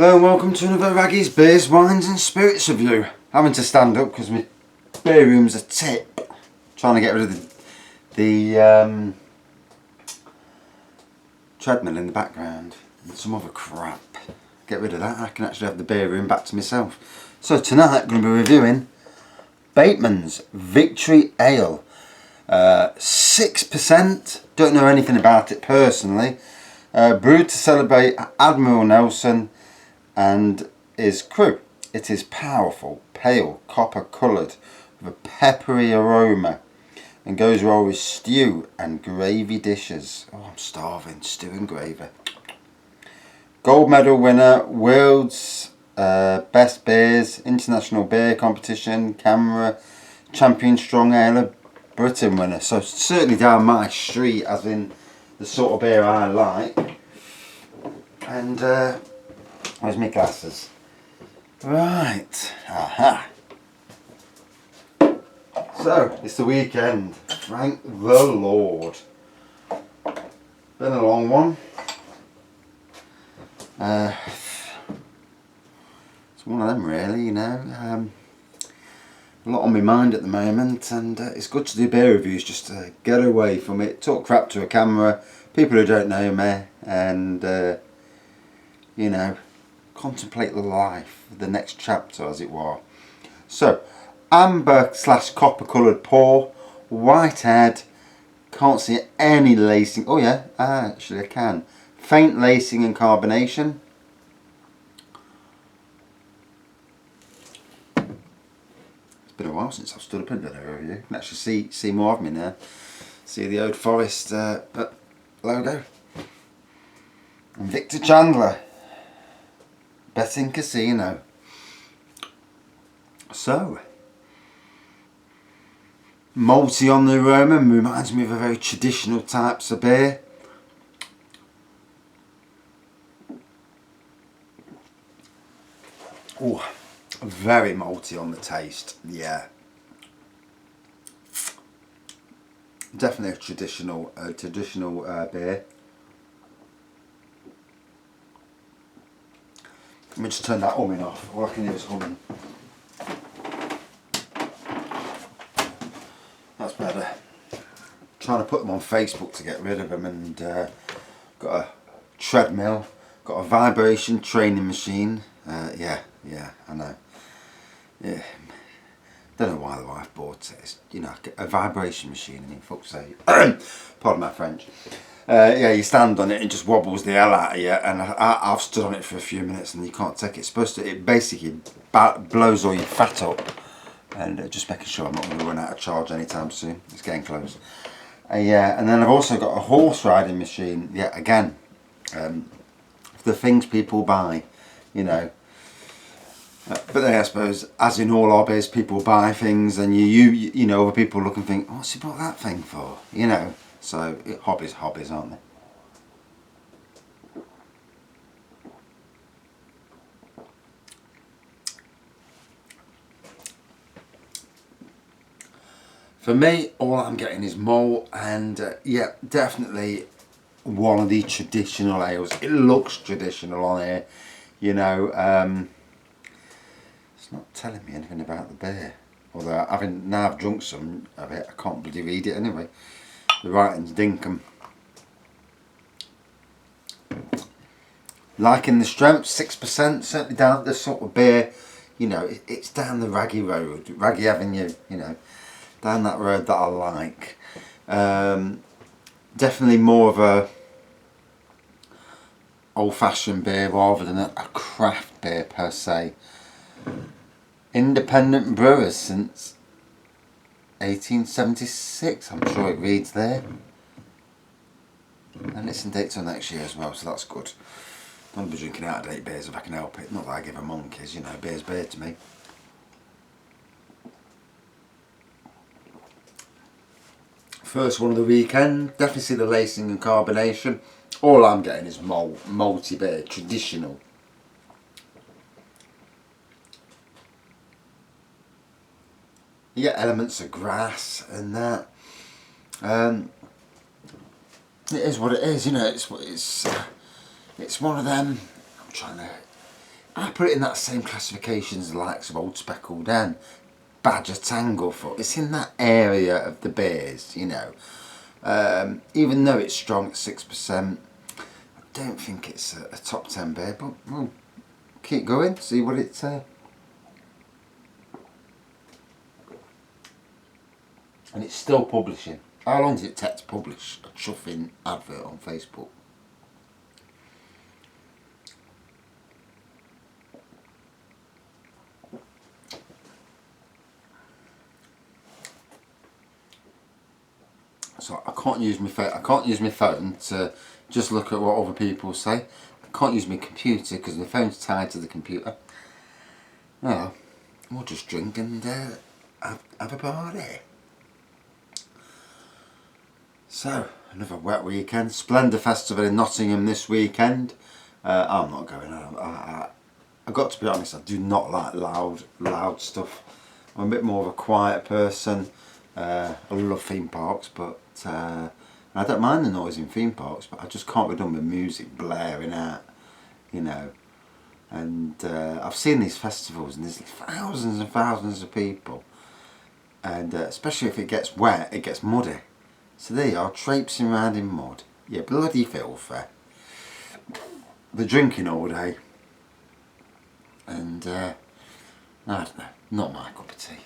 Hello and welcome to another Raggy's Beers, Wines and Spirits review. Having to stand up because my beer room's a tip. Trying to get rid of the treadmill in the background and some other crap. Get rid of that, I can actually have the beer room back to myself. So tonight I'm going to be reviewing Batemans Victory Ale. 6%, don't know anything about it personally. Brewed to celebrate Admiral Nelson and his crew. It is powerful, pale, copper coloured with a peppery aroma and goes well with stew and gravy dishes. Oh, I'm starving, stew and gravy. Gold medal winner, World's Best Beers, International Beer Competition, Camera, Champion Strong Ale Britain winner. So certainly down my street, as in the sort of beer I like. And where's my glasses? Right, aha. So it's the weekend. Thank the Lord. Been a long one. It's one of them really, you know. A lot on my mind at the moment, and it's good to do beer reviews just to get away from it, talk crap to a camera, people who don't know me, and you know, contemplate the life, the next chapter as it were. So, amber / copper coloured pour, white head, can't see any lacing. Oh yeah, actually I can. Faint lacing and carbonation. It's been a while since I've stood up and done a review. You can actually see more of me now. See the Old Forest logo. And Victor Chandler, Betting Casino. So, malty on the aroma, reminds me of a very traditional types of beer. Oh, very malty on the taste, yeah. Definitely a traditional beer. Let me just turn that humming off. All I can hear is humming. That's better. Trying to put them on Facebook to get rid of them, and got a treadmill, got a vibration training machine. Yeah, I know. Yeah, don't know why the wife bought it. It's, you know, a vibration machine. I mean, fuck's sake. Pardon my French. Yeah, you stand on it and it just wobbles the hell out of you, and I've stood on it for a few minutes and you can't take it. It's supposed to, it basically blows all your fat up, and just making sure I'm not going to run out of charge anytime soon. It's getting close. Yeah, and then I've also got a horse riding machine. Yeah, again, the things people buy, you know. But then I suppose, as in all hobbies, people buy things, and you know, other people look and think, oh, what's he bought that thing for? You know. So hobbies, aren't they? For me, all I'm getting is malt, and yeah, definitely one of the traditional ales. It looks traditional on here, you know. It's not telling me anything about the beer. Although now I've drunk some of it, I can't bloody read it anyway. The writing's dinkum. Liking the strength, 6%, certainly down the sort of beer, you know, it's down the Raggy Road, Raggy Avenue, you know, down that road that I like. Definitely more of a old-fashioned beer rather than a craft beer per se. Independent brewers since 1876, I'm sure it reads there. And it's in date till next year as well, so that's good. Don't be drinking out of date beers if I can help it. Not that I give a monkeys, you know, beer's beer to me. First one of the weekend, definitely see the lacing and carbonation. All I'm getting is malty beer, traditional. You get elements of grass and that. It is what it is, you know. It's one of them. I'm trying to I put it in that same classification as the likes of Old Speckled Hen, Badger Tanglefoot. It's in that area of the beers, you know. Even though it's strong at 6%, I don't think it's a top 10 beer, but we'll keep going, see what it's... And it's still publishing. How long does it take to publish a chuffing advert on Facebook? So I can't use my phone. I can't use my phone to just look at what other people say. I can't use my computer because my phone's tied to the computer. No, we'll just drink and have a party. So another wet weekend. Splendour Festival in Nottingham this weekend. I'm not going. I've got to be honest. I do not like loud stuff. I'm a bit more of a quiet person. I love theme parks, but I don't mind the noise in theme parks, but I just can't be done with music blaring out, you know. And I've seen these festivals and there's thousands and thousands of people, and especially if it gets wet, it gets muddy. So there you are, traipsing around in mud. You're bloody filthy. They're drinking all day, and I don't know, not my cup of tea.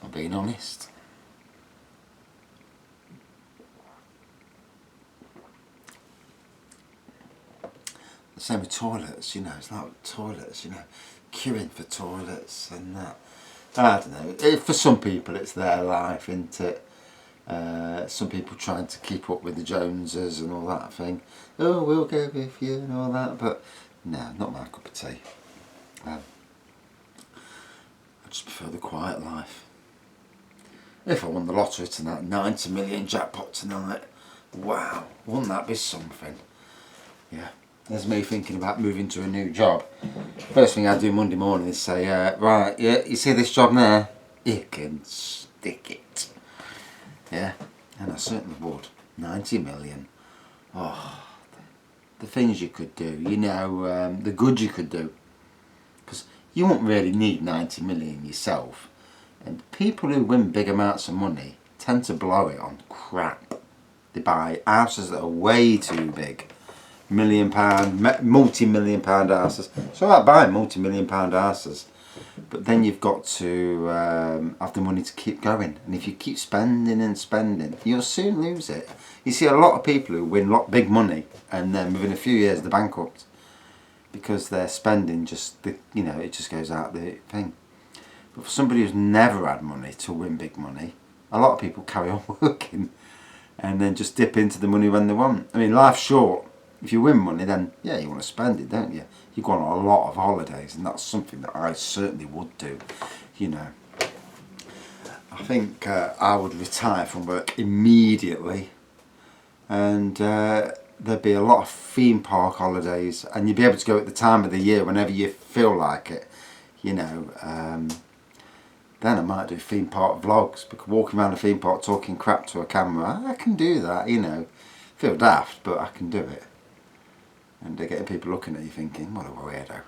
I'm being honest. The same with toilets, you know, it's like toilets, you know, queuing for toilets and that. I don't know, for some people it's their life, isn't it? Some people trying to keep up with the Joneses and all that thing. Oh, we'll go with you and all that, but no, not my cup of tea. I just prefer the quiet life. If I won the lottery tonight, 90 million jackpot tonight, wow, wouldn't that be something? Yeah, there's me thinking about moving to a new job. First thing I do Monday morning is say, right, yeah, you see this job there? You can stick it. Yeah, and I certainly would. 90 million. Oh, the things you could do, you know, the good you could do. Because you won't really need 90 million yourself. And people who win big amounts of money tend to blow it on crap. They buy houses that are way too big. Multi-million pound houses. So I buy multi-million pound houses. But then you've got to have the money to keep going. And if you keep spending and spending, you'll soon lose it. You see a lot of people who win big money and then within a few years they're bankrupt. Because they're spending just, you know, it just goes out the thing. But for somebody who's never had money to win big money, a lot of people carry on working and then just dip into the money when they want. I mean, life's short. If you win money, then yeah, you want to spend it, don't you? You go on a lot of holidays, and that's something that I certainly would do, you know. I think I would retire from work immediately, and there'd be a lot of theme park holidays, and you'd be able to go at the time of the year whenever you feel like it, you know. Then I might do theme park vlogs, because walking around a theme park talking crap to a camera, I can do that, you know. Feel daft, but I can do it. And they're getting people looking at you thinking, what a weirdo.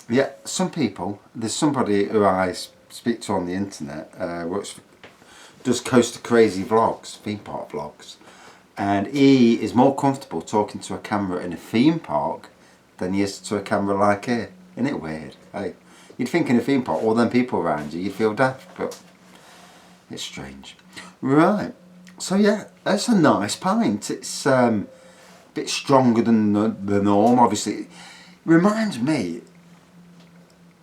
Yeah, some people, there's somebody who I speak to on the internet, does Coaster Crazy vlogs, theme park vlogs. And he is more comfortable talking to a camera in a theme park than he is to a camera like here. Isn't it weird? Hey, you'd think in a theme park, all them people around you, you'd feel daft, but it's strange. Right, so yeah, that's a nice pint. It's bit stronger than the norm, obviously. It reminds me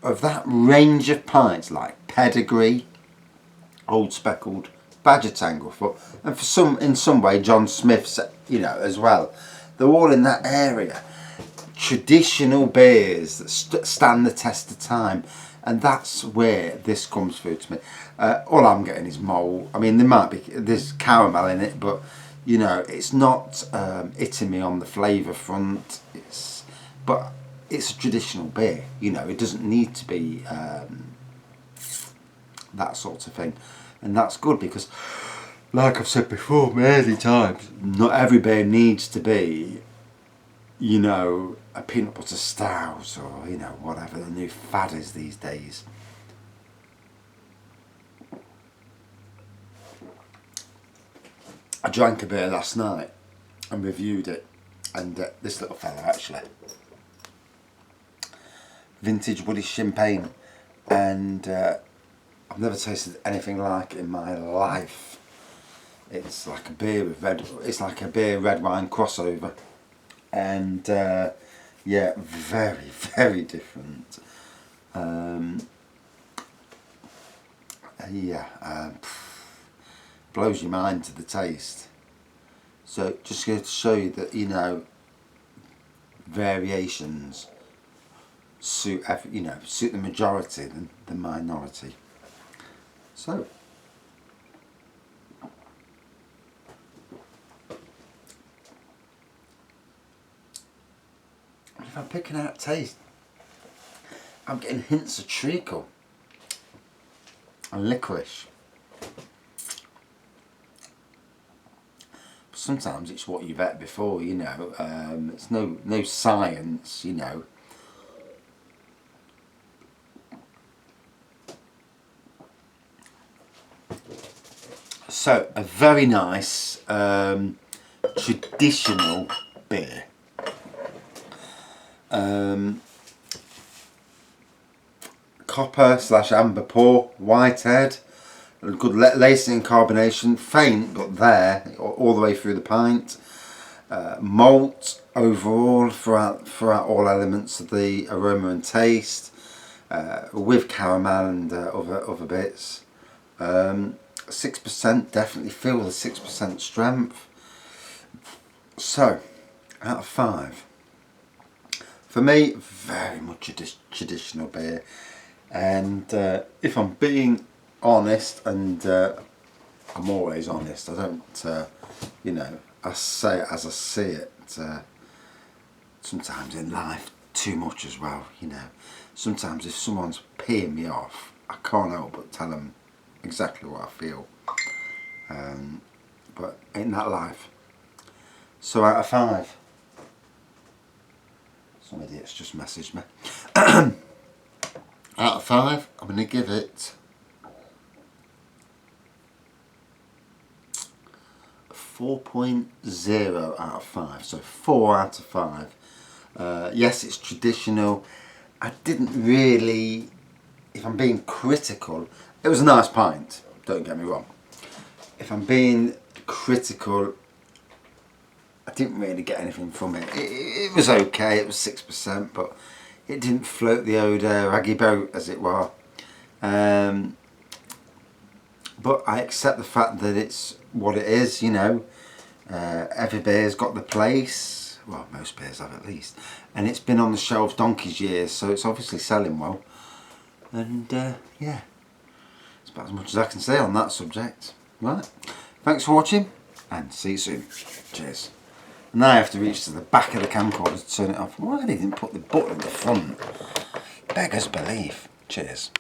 of that range of pints like Pedigree, Old Speckled, Badger Tanglefoot, and in some way John Smith's, you know, as well. They're all in that area. Traditional beers that stand the test of time, and that's where this comes through to me. All I'm getting is malt. I mean, there's caramel in it, but you know, it's not hitting me on the flavour front. But it's a traditional beer. You know, it doesn't need to be that sort of thing, and that's good because, like I've said before many times, not every beer needs to be you know, a peanut butter stout, or, you know, whatever the new fad is these days. I drank a beer last night and reviewed it, and this little fella actually, vintage woody champagne, and I've never tasted anything like it in my life. It's like a beer with it's like a beer red wine crossover, and yeah, very very different. Yeah, blows your mind to the taste. So just going to show you that, you know, variations suit suit the majority than the minority. So if I'm picking out taste, I'm getting hints of treacle and licorice. Sometimes it's what you've had before, you know. It's no science, you know. So a very nice traditional beer. Copper / amber pour, whitehead, good lacing and carbonation, faint but there all the way through the pint. Malt overall throughout all elements of the aroma and taste, with caramel and other bits. 6%, definitely feel the 6% strength. So out of 5, for me, very much a traditional beer. And if I'm being honest, and I'm always honest, I don't, you know, I say it as I see it. Sometimes in life, too much as well, you know. Sometimes if someone's peeing me off, I can't help but tell them exactly what I feel. But ain't that life? So out of 5, some idiots just messaged me. Out of 5, I'm going to give it 4.0 out of 5. So 4 out of 5. Yes, it's traditional. I didn't really, if I'm being critical, it was a nice pint, don't get me wrong. If I'm being critical, I didn't really get anything from it. It was okay, it was 6%, but it didn't float the old raggy boat, as it were. But I accept the fact that it's what it is, you know. Every beer's got the place, well, most beers have at least, and it's been on the shelves donkey's years, so it's obviously selling well. And yeah, it's about as much as I can say on that subject. Right, thanks for watching, and see you soon. Cheers. Now I have to reach to the back of the camcorder to turn it off. Why didn't put the button at the front? Beggars belief. Cheers.